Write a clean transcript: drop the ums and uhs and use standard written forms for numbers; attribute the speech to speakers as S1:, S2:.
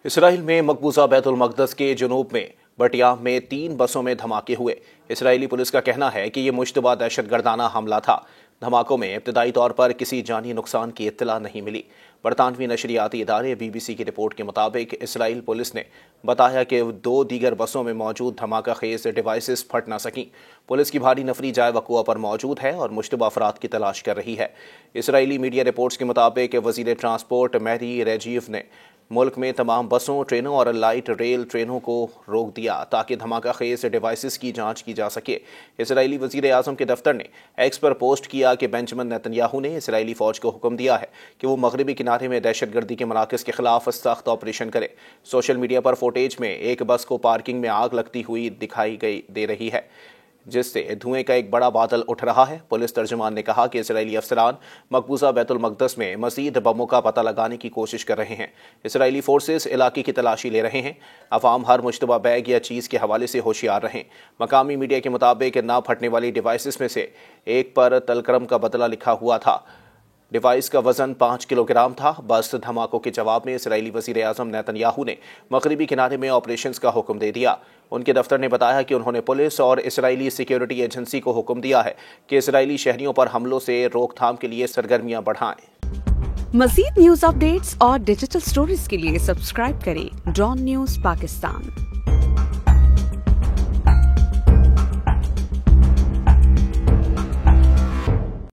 S1: Israel में मकबूजा बैतुल मक़दस के जुनूब में बटियाह में 3 बसों में धमाके हुए। इसराइली पुलिस का कहना है कि ये मुश्तबा दहशतगर्दाना हमला था। धमाकों में इब्तदाई तौर पर किसी जानी नुकसान की इत्तला नहीं मिली। बरतानवी नशरियाती इदारे BBC की रिपोर्ट के मुताबिक इसराइल पुलिस ने बताया कि 2 दीगर बसों में मौजूद धमाका खेज डिवाइसेस फट न सकीं। पुलिस की भारी नफरी जाए वक़ुआ पर मौजूद है और मुश्तबा अफराद की तलाश कर रही है। इसराइली मीडिया रिपोर्ट्स के मुताबिक वज़ीर ट्रांसपोर्ट मैरी रेजीव ने मुल्क में तमाम बसों, ट्रेनों और लाइट रेल ट्रेनों को रोक दिया ताकि धमाका खेज डिवाइसेस की जांच की जा सके। इसराइली वज़ीर आज़म के दफ्तर ने एक्स पर पोस्ट किया कि बेंजामिन नेतन्याहू ने इसराइली फौज को हुक्म दिया है कि वो मगरबी किनारे में दहशतगर्दी के मराकज़ के खिलाफ सख्त ऑपरेशन करे। सोशल मीडिया पर फुटेज में एक बस को पार्किंग में आग लगती हुई दिखाई दे रही है, जिससे धुएं का एक बड़ा बादल उठ रहा है। पुलिस तर्जुमान ने कहा कि इसराइली अफसरान मकबूजा बैतुल मक़दस में मज़ीद बमों का पता लगाने की कोशिश कर रहे हैं। इसराइली फोर्सेस इलाके की तलाशी ले रहे हैं। अवाम हर मुश्तबा बैग या चीज़ के हवाले से होशियार रहें। मकामी मीडिया के मुताबिक ना फटने वाली डिवाइसेस में से एक पर तलकरम का बदला लिखा हुआ था। डिवाइस का वजन 5 किलोग्राम था। बस धमाकों के जवाब में इसराइली वज़ीर आज़म नेतन्याहू ने मगरबी किनारे में ऑपरेशंस का हुक्म दे दिया। उनके दफ्तर ने बताया कि उन्होंने पुलिस और इसराइली सिक्योरिटी एजेंसी को हुक्म दिया है कि इसराइली शहरियों पर हमलों से रोकथाम के लिए सरगर्मियां बढ़ाएं।
S2: मज़ीद न्यूज़ अपडेट्स और डिजिटल स्टोरीज के लिए सब्सक्राइब करें डॉन न्यूज़ पाकिस्तान।